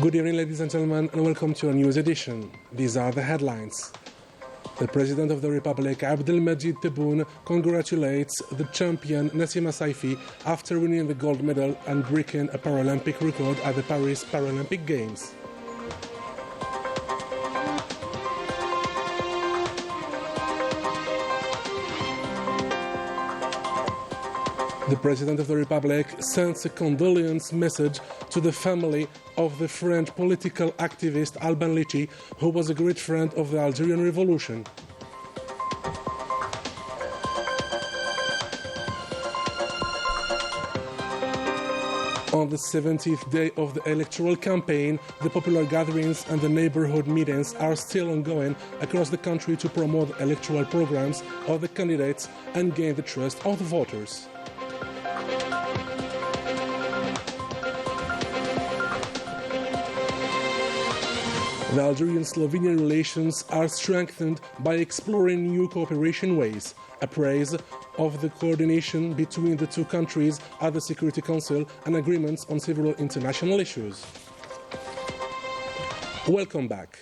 Good evening, ladies and gentlemen, and welcome to a news edition. These are the headlines. The President of the Republic, Abdelmajid Tebboune, congratulates the champion Nassima Saifi after winning the gold medal and breaking a Paralympic record at the Paris Paralympic Games. The President of the Republic sends a condolence message to the family of the French political activist Alban Lichi, who was a great friend of the Algerian Revolution. On the 70th day of the electoral campaign, the popular gatherings and the neighborhood meetings are still ongoing across the country to promote the electoral programs of the candidates and gain the trust of the voters. The Algerian and Slovenian relations are strengthened by exploring new cooperation ways, a praise of the coordination between the two countries at the Security Council and agreements on several international issues. Welcome back.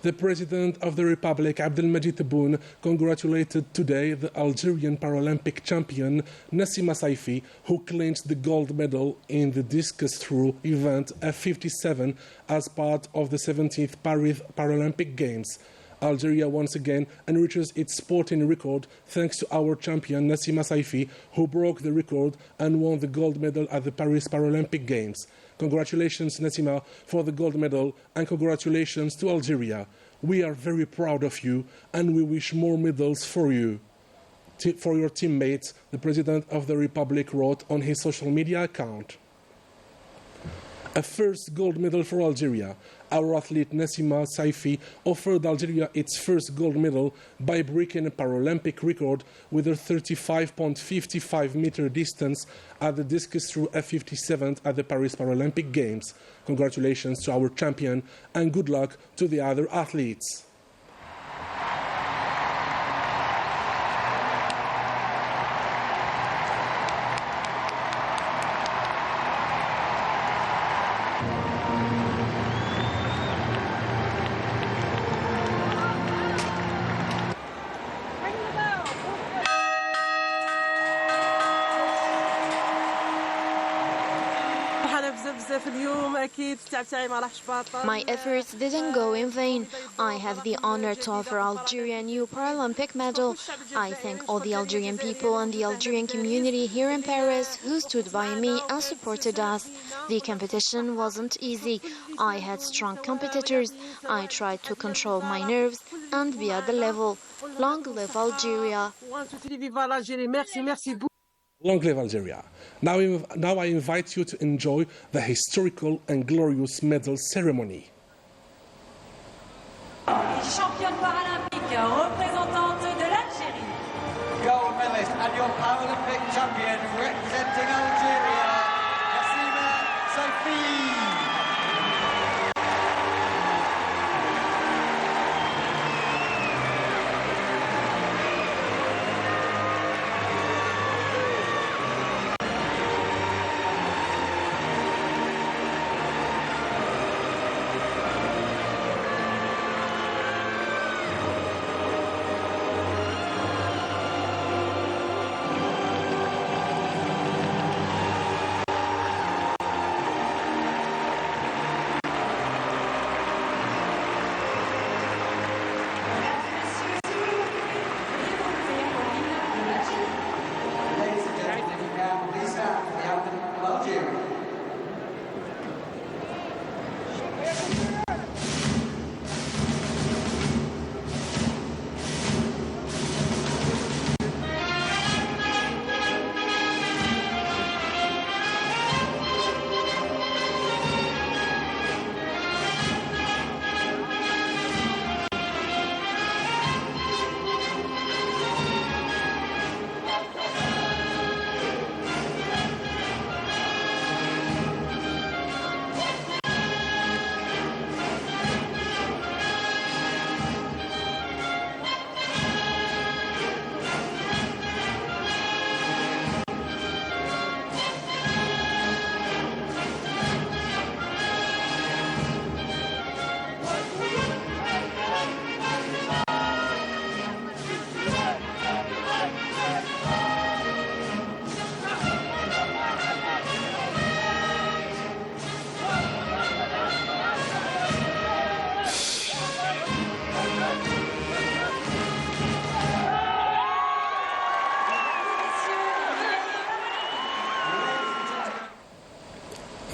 The President of the Republic, Abdelmajid Tebboune, congratulated today the Algerian Paralympic champion Nassima Saifi, who clinched the gold medal in the discus throw event F57 as part of the 17th Paris Paralympic Games. Algeria once again enriches its sporting record thanks to our champion Nassima Saifi, who broke the record and won the gold medal at the Paris Paralympic Games. Congratulations, Nassima, for the gold medal, and congratulations to Algeria. We are very proud of you, and we wish more medals for you. For your teammates, the President of the Republic wrote on his social media account. A first gold medal for Algeria. Our athlete Nassima Saifi offered Algeria its first gold medal by breaking a Paralympic record with a 35.55-meter distance at the discus throw F57 at the Paris Paralympic Games. Congratulations to our champion and good luck to the other athletes. My efforts didn't go in vain. I have the honor to offer Algeria a new Paralympic medal. I thank all the Algerian people and the Algerian community here in Paris who stood by me and supported us. The competition wasn't easy. I had strong competitors. I tried to control my nerves and be at the level. Long live Algeria. Long live Algeria. Now I invite you to enjoy the historical and glorious medal ceremony. Championne paralympique représentante de l'Algérie. Gold medalist and your Paralympic champion representing Algeria, Nassima Saifi.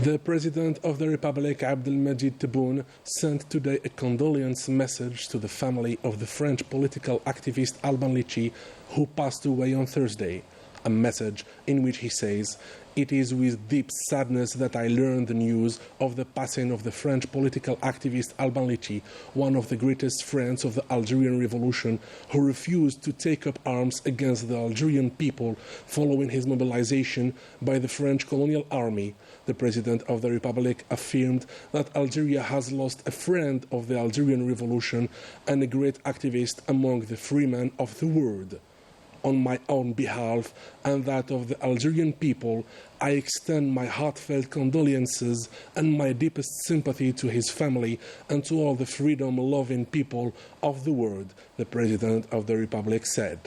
The President of the Republic, Abdelmajid Tebboune, sent today a condolence message to the family of the French political activist Alban Lichi, who passed away on Thursday. A message in which he says, "It is with deep sadness that I learned the news of the passing of the French political activist Alban Lichi, one of the greatest friends of the Algerian Revolution, who refused to take up arms against the Algerian people following his mobilization by the French colonial army." The President of the Republic affirmed that Algeria has lost a friend of the Algerian Revolution and a great activist among the free men of the world. On my own behalf and that of the Algerian people, I extend my heartfelt condolences and my deepest sympathy to his family and to all the freedom-loving people of the world, the President of the Republic said.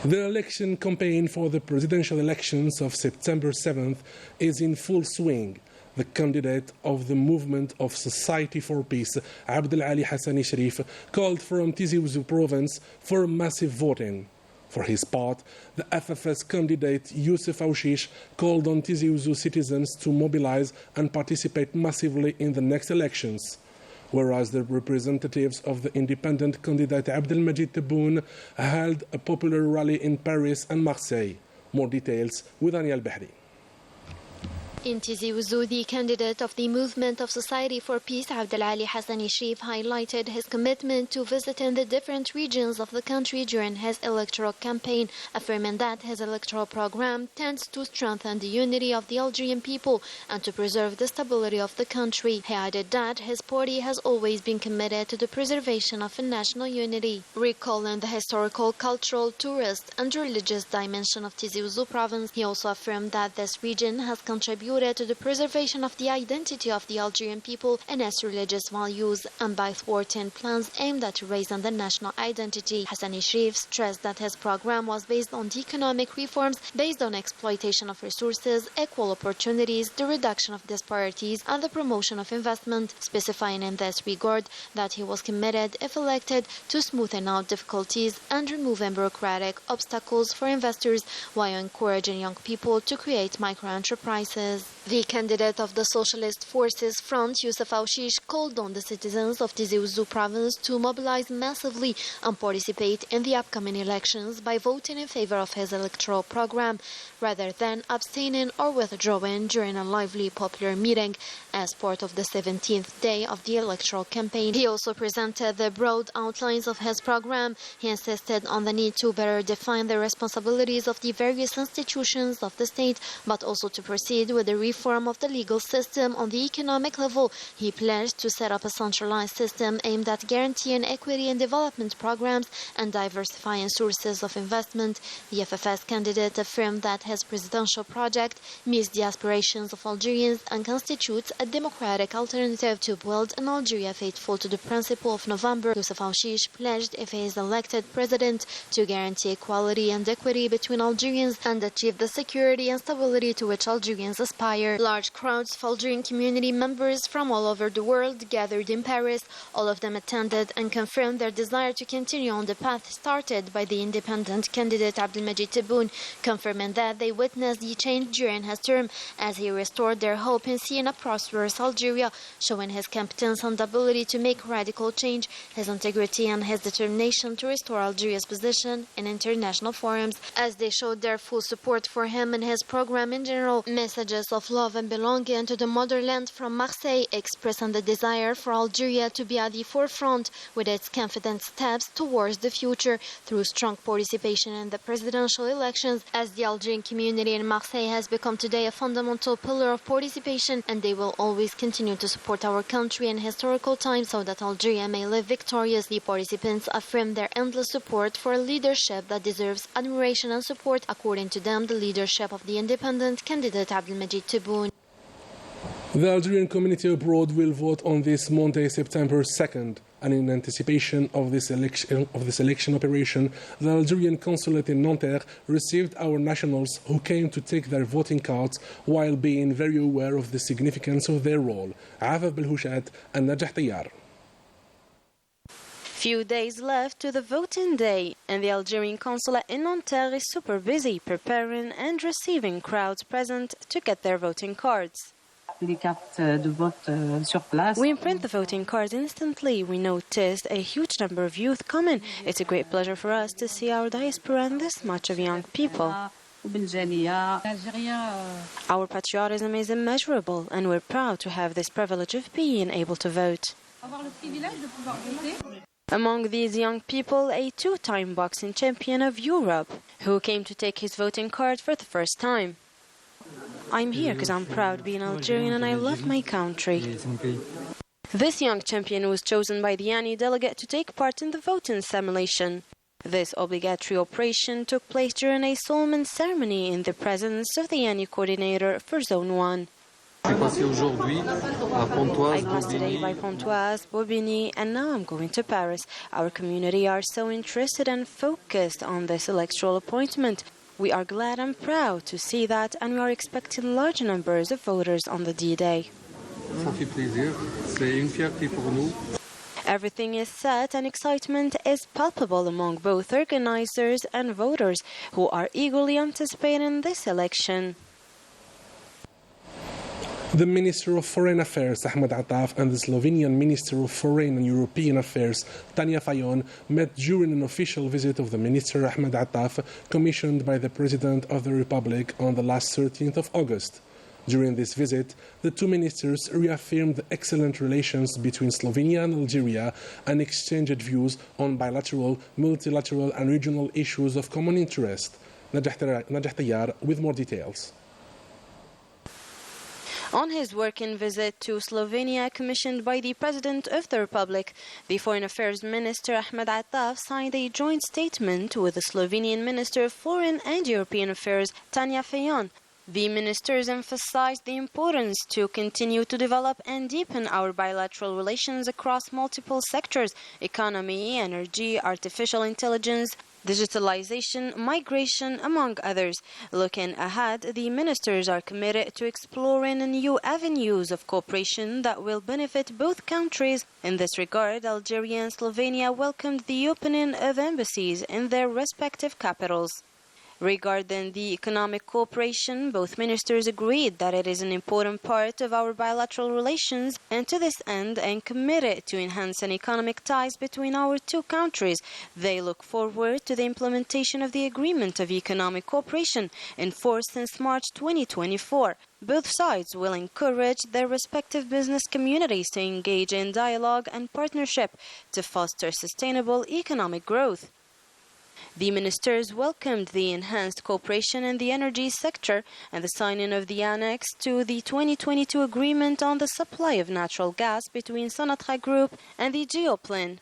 The election campaign for the presidential elections of September 7th is in full swing. The candidate of the Movement of Society for Peace, Abdel Ali Hassani Sharif, called from Tizi Ouzou province for massive voting. For his part, the FFS candidate Youssef Aouchiche called on Tizi Ouzou citizens to mobilize and participate massively in the next elections, whereas the representatives of the independent candidate Abdelmajid Tebboune held a popular rally in Paris and Marseille. More details with Daniel Behri. In Tizi Ouzou, the candidate of the Movement of Society for Peace, Abdel Ali Hassani Sharif, highlighted his commitment to visiting the different regions of the country during his electoral campaign, affirming that his electoral program tends to strengthen the unity of the Algerian people and to preserve the stability of the country. He added that his party has always been committed to the preservation of national unity. Recalling the historical, cultural, tourist and religious dimension of Tizi Ouzou province, he also affirmed that this region has contributed to the preservation of the identity of the Algerian people and its religious values, and by thwarting plans aimed at raising the national identity. Hassani Sharif stressed that his program was based on the economic reforms based on exploitation of resources, equal opportunities, the reduction of disparities, and the promotion of investment, specifying in this regard that he was committed, if elected, to smoothing out difficulties and removing bureaucratic obstacles for investors while encouraging young people to create micro-enterprises. The candidate of the Socialist Forces Front, Youssef Aouchiche, called on the citizens of Tizi Ouzou province to mobilize massively and participate in the upcoming elections by voting in favor of his electoral program, rather than abstaining or withdrawing during a lively popular meeting as part of the 17th day of the electoral campaign. He also presented the broad outlines of his program. He insisted on the need to better define the responsibilities of the various institutions of the state, but also to proceed with the reform of the legal system. On the economic level, he pledged to set up a centralized system aimed at guaranteeing equity in development programs and diversifying sources of investment. The FFS candidate affirmed that his presidential project meets the aspirations of Algerians and constitutes a democratic alternative to build an Algeria faithful to the principle of November. Youssef Aouchiche pledged, if he is elected president, to guarantee equality and equity between Algerians and achieve the security and stability to which Algerians aspire. Large crowds of Algerian community members from all over the world gathered in Paris. All of them attended and confirmed their desire to continue on the path started by the independent candidate Abdelmajid Tebboune, confirming that they witnessed the change during his term as he restored their hope in seeing a prosperous Algeria, showing his competence and ability to make radical change, his integrity and his determination to restore Algeria's position in international forums. As they showed their full support for him and his program in general, messages of love and belonging to the motherland from Marseille, expressing the desire for Algeria to be at the forefront with its confident steps towards the future through strong participation in the presidential elections, as the Algerian community in Marseille has become today a fundamental pillar of participation, and they will always continue to support our country in historical times so that Algeria may live victorious. The participants affirmed their endless support for a leadership that deserves admiration and support, according to them, the leadership of the independent candidate Abdelmajid Tebboune. The Algerian community abroad will vote on this Monday, September 2nd, and in anticipation of this election operation, the Algerian consulate in Nanterre received our nationals who came to take their voting cards while being very aware of the significance of their role. Afaf Belhouchat and Najah Tayyar. Few days left to the voting day, and the Algerian consulate in Nanterre is super busy preparing and receiving crowds present to get their voting cards. We imprint the voting cards instantly. We noticed a huge number of youth coming. It's a great pleasure for us to see our diaspora and this much of young people. Our patriotism is immeasurable, and we're proud to have this privilege of being able to vote. Among these young people, a two-time boxing champion of Europe, who came to take his voting card for the first time. I'm here because I'm proud being Algerian and I love my country. This young champion was chosen by the ANI delegate to take part in the voting simulation. This obligatory operation took place during a solemn ceremony in the presence of the ANI coordinator for Zone 1. I passed today by Pontoise, Bobigny, and now I'm going to Paris. Our community are so interested and focused on this electoral appointment. We are glad and proud to see that, and we are expecting large numbers of voters on the D-Day. Everything is set and excitement is palpable among both organizers and voters who are eagerly anticipating this election. The Minister of Foreign Affairs, Ahmed Attaf, and the Slovenian Minister of Foreign and European Affairs, Tanja Fajon, met during an official visit of the Minister Ahmed Attaf, commissioned by the President of the Republic on the last 13th of August. During this visit, the two ministers reaffirmed the excellent relations between Slovenia and Algeria and exchanged views on bilateral, multilateral and regional issues of common interest. Najah Tayyar with more details. On his working visit to Slovenia, commissioned by the President of the Republic, the Foreign Affairs Minister Ahmed Attaf signed a joint statement with the Slovenian Minister of Foreign and European Affairs, Tanja Fajon. The ministers emphasized the importance to continue to develop and deepen our bilateral relations across multiple sectors: economy, energy, artificial intelligence, digitalization, migration, among others. Looking ahead, the ministers are committed to exploring new avenues of cooperation that will benefit both countries. In this regard, Algeria and Slovenia welcomed the opening of embassies in their respective capitals. Regarding the economic cooperation, both ministers agreed that it is an important part of our bilateral relations, and to this end and committed to enhancing economic ties between our two countries. They look forward to the implementation of the Agreement of Economic Cooperation in force since March 2024. Both sides will encourage their respective business communities to engage in dialogue and partnership to foster sustainable economic growth. The ministers welcomed the enhanced cooperation in the energy sector and the signing of the annex to the 2022 agreement on the supply of natural gas between Sonatrach Group and the Geoplan.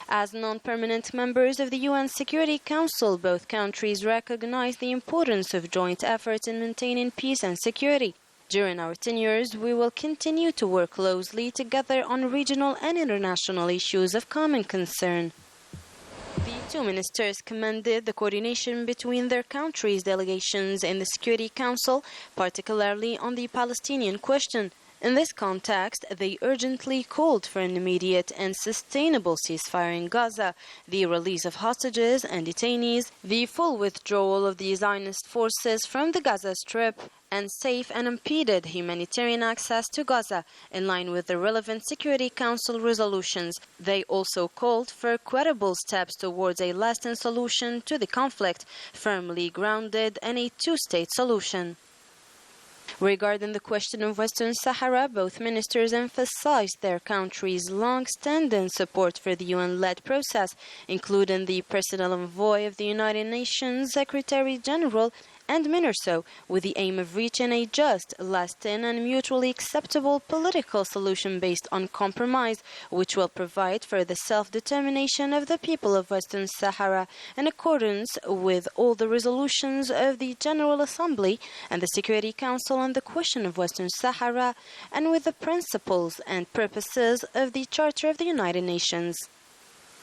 As non-permanent members of the UN Security Council, both countries recognize the importance of joint efforts in maintaining peace and security. During our tenures, we will continue to work closely together on regional and international issues of common concern. The two ministers commended the coordination between their countries' delegations in the Security Council, particularly on the Palestinian question. In this context, they urgently called for an immediate and sustainable ceasefire in Gaza, the release of hostages and detainees, the full withdrawal of the Zionist forces from the Gaza Strip, and safe and unimpeded humanitarian access to Gaza, in line with the relevant Security Council resolutions. They also called for credible steps towards a lasting solution to the conflict, firmly grounded in a two-state solution. Regarding the question of Western Sahara, both ministers emphasized their country's long-standing support for the UN-led process, including the personal envoy of the United Nations, Secretary General, and MINURSO, with the aim of reaching a just, lasting and mutually acceptable political solution based on compromise, which will provide for the self-determination of the people of Western Sahara in accordance with all the resolutions of the General Assembly and the Security Council on the question of Western Sahara, and with the principles and purposes of the Charter of the United Nations.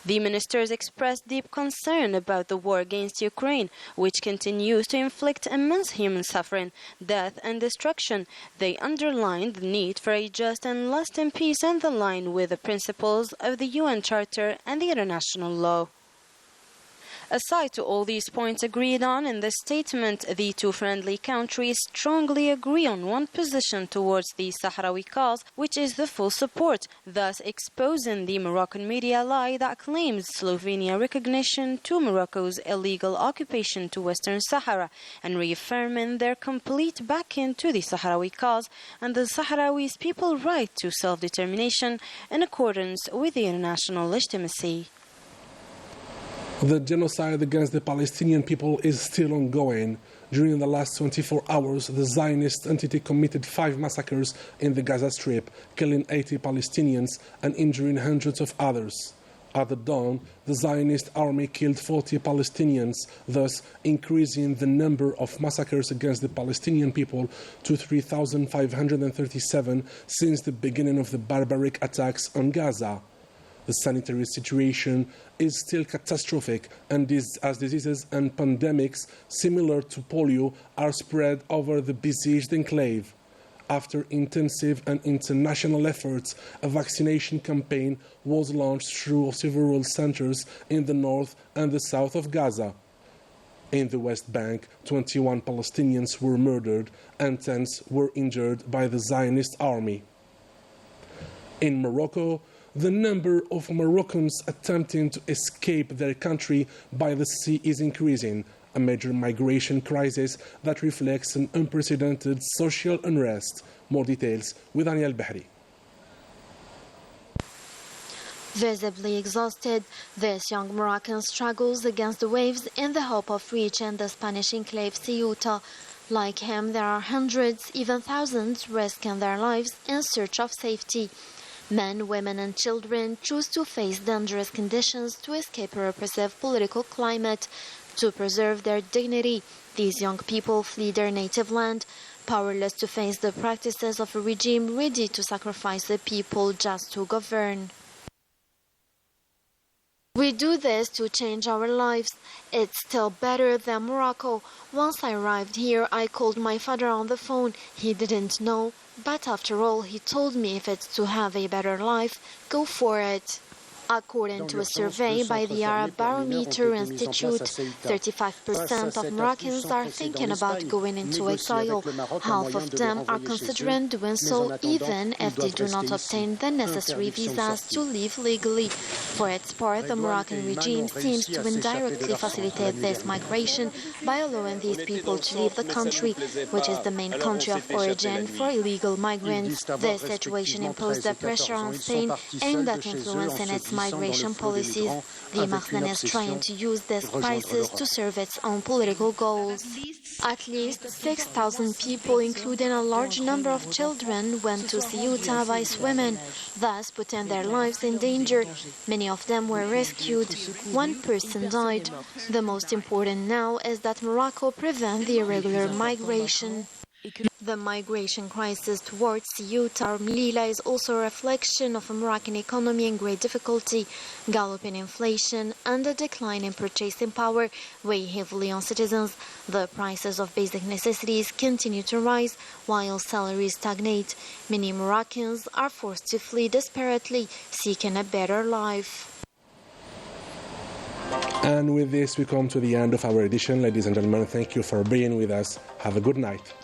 The ministers expressed deep concern about the war against Ukraine, which continues to inflict immense human suffering, death and destruction. They underlined the need for a just and lasting peace in the line with the principles of the UN Charter and the international law. Aside to all these points agreed on in the statement, the two friendly countries strongly agree on one position towards the Sahrawi cause, which is the full support, thus exposing the Moroccan media lie that claims Slovenia recognition to Morocco's illegal occupation to Western Sahara, and reaffirming their complete backing to the Sahrawi cause and the Sahrawis' people's right to self-determination in accordance with the international legitimacy. The genocide against the Palestinian people is still ongoing. During the last 24 hours, the Zionist entity committed 5 massacres in the Gaza Strip, killing 80 Palestinians and injuring hundreds of others. At the dawn, the Zionist army killed 40 Palestinians, thus increasing the number of massacres against the Palestinian people to 3,537 since the beginning of the barbaric attacks on Gaza. The sanitary situation is still catastrophic, and as diseases and pandemics similar to polio are spread over the besieged enclave. After intensive and international efforts, a vaccination campaign was launched through several centers in the north and the south of Gaza. In the West Bank, 21 Palestinians were murdered and 10 were injured by the Zionist army. In Morocco, the number of Moroccans attempting to escape their country by the sea is increasing, a major migration crisis that reflects an unprecedented social unrest. More details with Daniel Bahri. Visibly exhausted, this young Moroccan struggles against the waves in the hope of reaching the Spanish enclave Ceuta. Like him, there are hundreds, even thousands, risking their lives in search of safety. Men, women and children choose to face dangerous conditions to escape a repressive political climate. To preserve their dignity, these young people flee their native land, powerless to face the practices of a regime ready to sacrifice the people just to govern. We do this to change our lives. It's still better than Morocco. Once I arrived here, I called my father on the phone. He didn't know. But after all, he told me if it's to have a better life, go for it. According to a survey by the Arab Barometer Institute, 35% of Moroccans are thinking about going into exile. Half of them are considering doing so even if they do not obtain the necessary visas to live legally. For its part, the Moroccan regime seems to indirectly facilitate this migration by allowing these people to leave the country, which is the main country of origin for illegal migrants. This situation imposed the pressure on Spain aimed at influencing its migration policies. The Marne is trying to use this crisis to serve its own political goals. At least 6,000 people, including a large number of children, went to Ceuta by swimming, thus putting their lives in danger. Many of them were rescued. One person died. The most important now is that Morocco prevent the irregular migration. The migration crisis towards Ceuta or Melilla is also a reflection of a Moroccan economy in great difficulty. Galloping inflation and a decline in purchasing power weigh heavily on citizens. The prices of basic necessities continue to rise while salaries stagnate. Many Moroccans are forced to flee desperately, seeking a better life. And with this, we come to the end of our edition. Ladies and gentlemen, thank you for being with us. Have a good night.